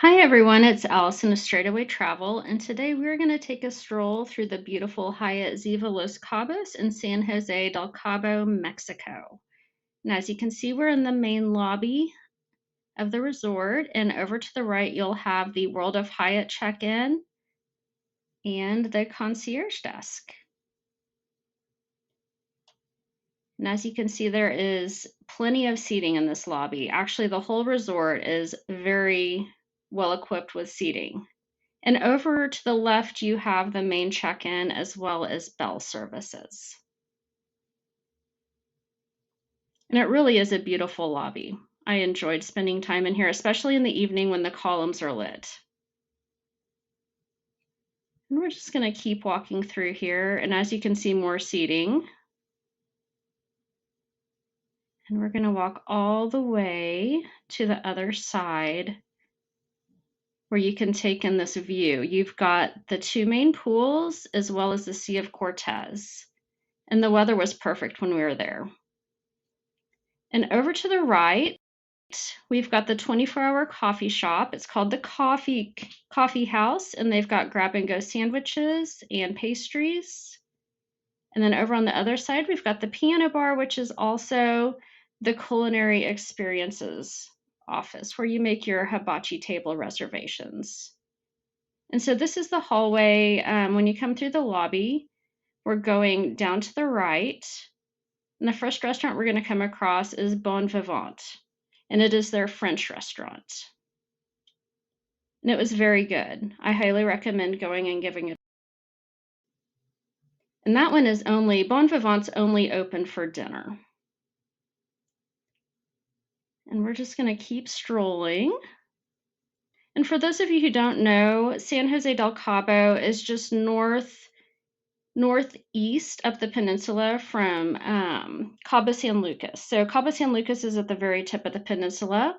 Hi everyone, it's Allison of Straightaway Travel, and today we're going to take a stroll through the beautiful Hyatt Ziva Los Cabos in San Jose del Cabo, Mexico. And as you can see, we're in the main lobby of the resort, and over to the right you'll have the World of Hyatt check-in and the concierge desk. And as you can see, there is plenty of seating in this lobby. Actually, the whole resort is very well equipped with seating. And over to the left, you have the main check-in as well as bell services. And it really is a beautiful lobby. I enjoyed spending time in here, especially in the evening when the columns are lit. And we're just going to keep walking through here. And as you can see, more seating. And we're going to walk all the way to the other side where you can take in this view. You've got the two main pools as well as the Sea of Cortez. And the weather was perfect when we were there. And over to the right, we've got the 24-hour coffee shop. It's called the Coffee House, and they've got grab-and-go sandwiches and pastries. And then over on the other side, we've got the piano bar, which is also the culinary experiences office where you make your hibachi table reservations. And so this is the hallway. When you come through the lobby, we're going down to the right. And the first restaurant we're going to come across is Bon Vivant, and it is their French restaurant. And it was very good. I highly recommend going and giving it. And that one is Bon Vivant's only open for dinner. And we're just going to keep strolling. And for those of you who don't know, San Jose del Cabo is just northeast of the peninsula from Cabo San Lucas. So Cabo San Lucas is at the very tip of the peninsula,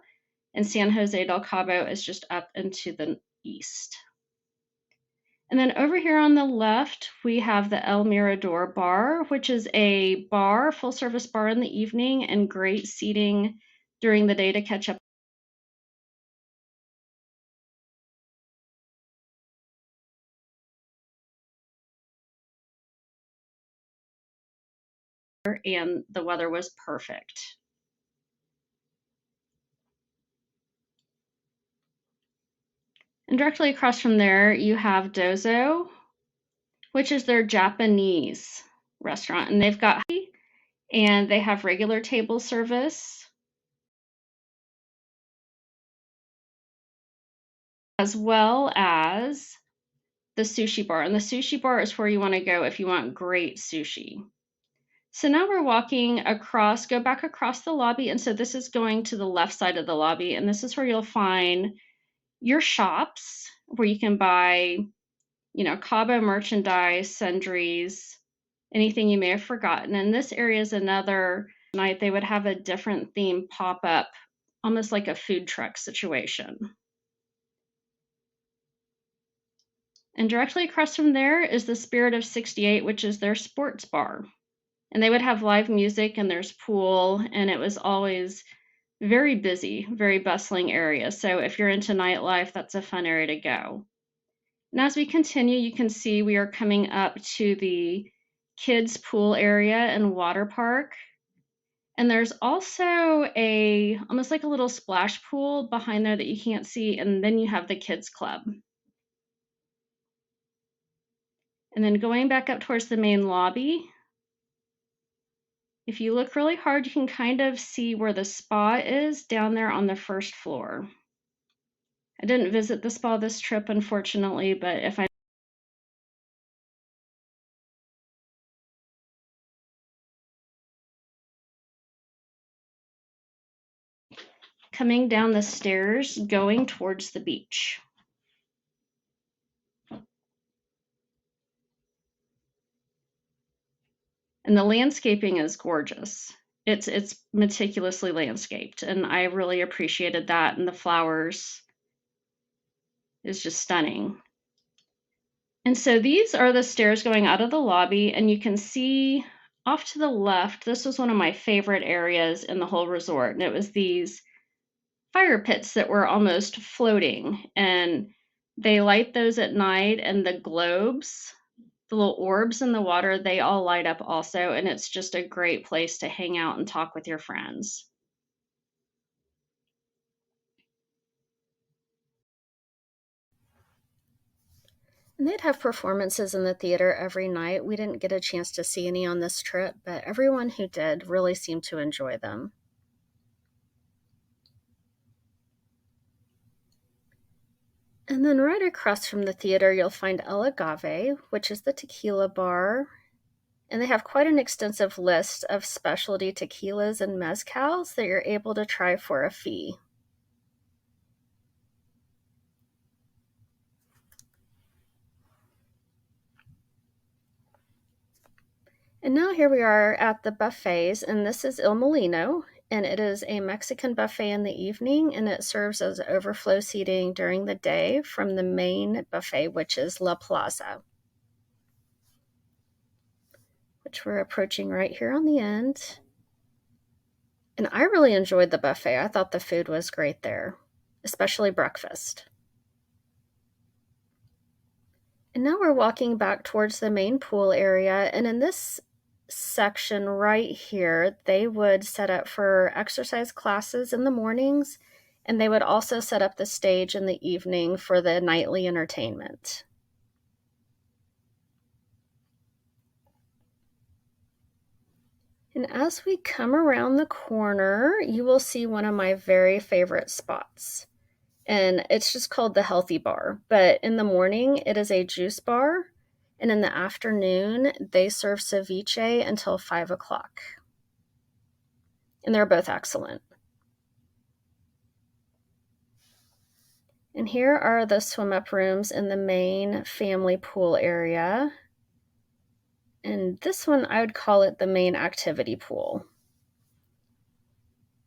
and San Jose del Cabo is just up into the east. And then over here on the left, we have the El Mirador Bar, which is a bar, full service bar in the evening, and great seating during the day to catch up. And the weather was perfect. And directly across from there, you have Dozo, which is their Japanese restaurant. And they have regular table service, as well as the sushi bar. And the sushi bar is where you want to go if you want great sushi. So now we're walking across, go back across the lobby. And so this is going to the left side of the lobby. And this is where you'll find your shops where you can buy, Cabo merchandise, sundries, anything you may have forgotten. And this area is another night they would have a different theme pop up, almost like a food truck situation. And directly across from there is the Spirit of 68, which is their sports bar. And they would have live music and there's pool, and it was always very busy, very bustling area. So if you're into nightlife, that's a fun area to go. And as we continue, you can see we are coming up to the kids pool area and water park. And there's also almost like a little splash pool behind there that you can't see. And then you have the kids club. And then going back up towards the main lobby, if you look really hard, you can kind of see where the spa is down there on the first floor. I didn't visit the spa this trip, unfortunately, but if I coming down the stairs going towards the beach. And the landscaping is gorgeous. It's meticulously landscaped, and I really appreciated that. And the flowers is just stunning. And so these are the stairs going out of the lobby, and you can see off to the left, this was one of my favorite areas in the whole resort, and it was these fire pits that were almost floating, and they light those at night, and the globes, the little orbs in the water, they all light up also, and it's just a great place to hang out and talk with your friends. And they'd have performances in the theater every night. We didn't get a chance to see any on this trip, but everyone who did really seemed to enjoy them. And then right across from the theater, you'll find El Agave, which is the tequila bar. And they have quite an extensive list of specialty tequilas and mezcals that you're able to try for a fee. And now here we are at the buffets, and this is Il Molino, and it is a Mexican buffet in the evening, and it serves as overflow seating during the day from the main buffet, which is La Plaza, which we're approaching right here on the end. And I really enjoyed the buffet. I thought the food was great there, especially breakfast. And now we're walking back towards the main pool area, and in this section right here, they would set up for exercise classes in the mornings, and they would also set up the stage in the evening for the nightly entertainment. And as we come around the corner, you will see one of my very favorite spots. And it's just called the Healthy Bar. But in the morning, it is a juice bar. And in the afternoon, they serve ceviche until 5 o'clock. And they're both excellent. And here are the swim up rooms in the main family pool area. And this one, I would call it the main activity pool.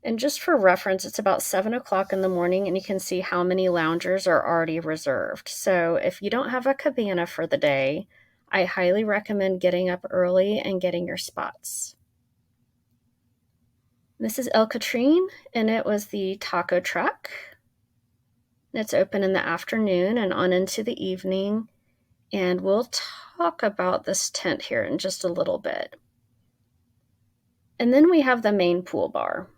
And just for reference, it's about 7 o'clock in the morning, and you can see how many loungers are already reserved. So if you don't have a cabana for the day, I highly recommend getting up early and getting your spots. This is El Catrine, and it was the taco truck. It's open in the afternoon and on into the evening, and we'll talk about this tent here in just a little bit. And then we have the main pool bar.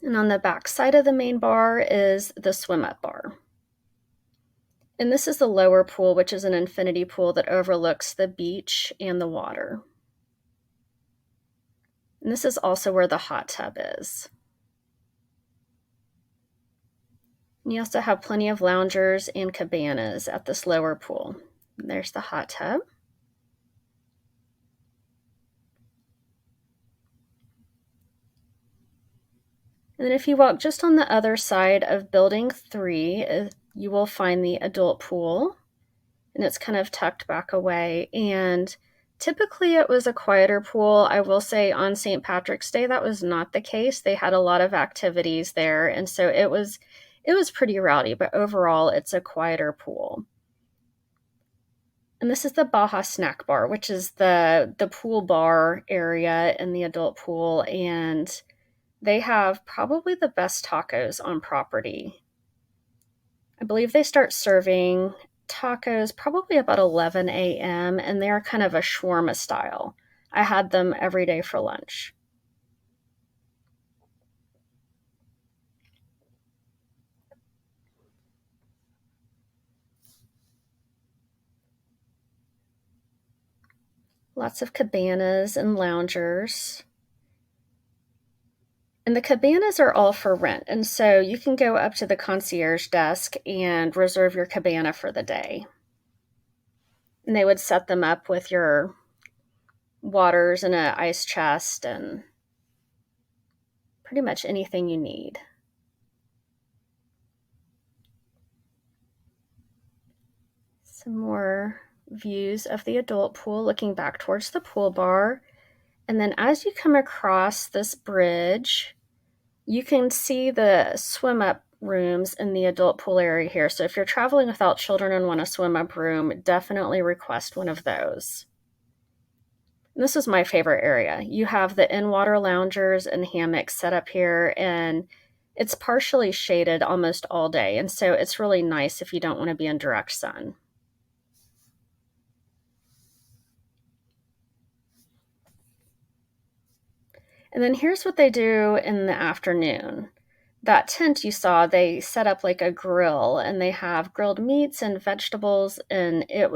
And on the back side of the main bar is the swim up bar. And this is the lower pool, which is an infinity pool that overlooks the beach and the water. And this is also where the hot tub is. And you also have plenty of loungers and cabanas at this lower pool. And there's the hot tub. And then if you walk just on the other side of building 3, you will find the adult pool, and it's kind of tucked back away. And typically it was a quieter pool. I will say on St. Patrick's Day, that was not the case. They had a lot of activities there, and so it was pretty rowdy, but overall it's a quieter pool. And this is the Baja Snack Bar, which is the pool bar area in the adult pool, and they have probably the best tacos on property. I believe they start serving tacos probably about 11 a.m., and they're kind of a shawarma style. I had them every day for lunch. Lots of cabanas and loungers. And the cabanas are all for rent, and so you can go up to the concierge desk and reserve your cabana for the day. And they would set them up with your waters and an ice chest and pretty much anything you need. Some more views of the adult pool looking back towards the pool bar. And then as you come across this bridge, you can see the swim up rooms in the adult pool area here. So if you're traveling without children and want a swim up room, definitely request one of those. This is my favorite area. You have the in-water loungers and hammocks set up here, and it's partially shaded almost all day, and so it's really nice if you don't want to be in direct sun. And then here's what they do in the afternoon. That tent you saw, they set up like a grill, and they have grilled meats and vegetables, and it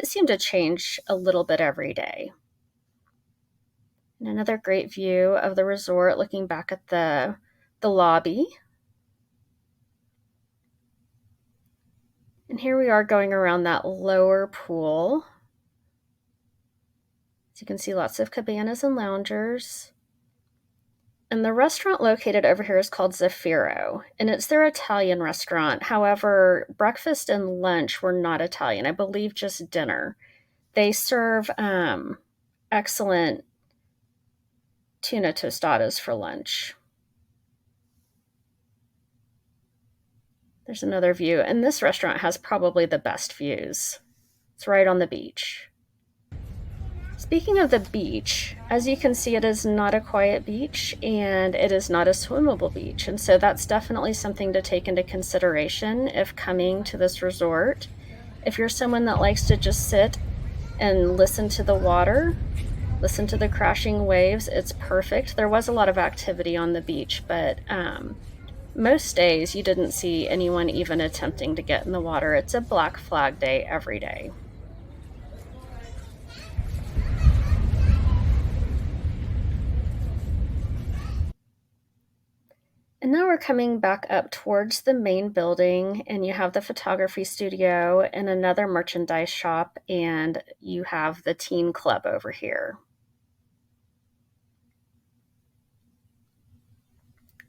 seemed to change a little bit every day. And another great view of the resort looking back at the lobby. And here we are going around that lower pool. As you can see, lots of cabanas and loungers. And the restaurant located over here is called Zafiro, and it's their Italian restaurant. However, breakfast and lunch were not Italian, I believe just dinner. They serve excellent tuna tostadas for lunch. There's another view, and this restaurant has probably the best views. It's right on the beach. Speaking of the beach, as you can see, it is not a quiet beach and it is not a swimmable beach. And so that's definitely something to take into consideration if coming to this resort. If you're someone that likes to just sit and listen to the water, listen to the crashing waves, it's perfect. There was a lot of activity on the beach, but most days you didn't see anyone even attempting to get in the water. It's a Black Flag Day every day. And now we're coming back up towards the main building, and you have the photography studio and another merchandise shop, and you have the teen club over here.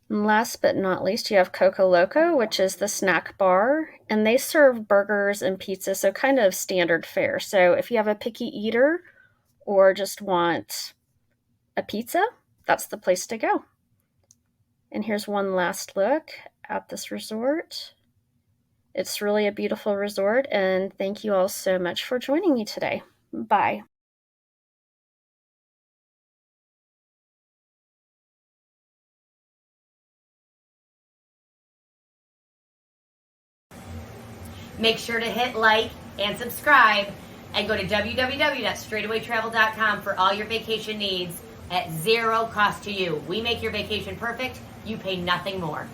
And last but not least, you have Coco Loco, which is the snack bar, and they serve burgers and pizza, so kind of standard fare. So if you have a picky eater or just want a pizza, that's the place to go. And here's one last look at this resort. It's really a beautiful resort, and thank you all so much for joining me today. Bye. Make sure to hit like and subscribe, and go to www.straightawaytravel.com for all your vacation needs at zero cost to you. We make your vacation perfect. You pay nothing more.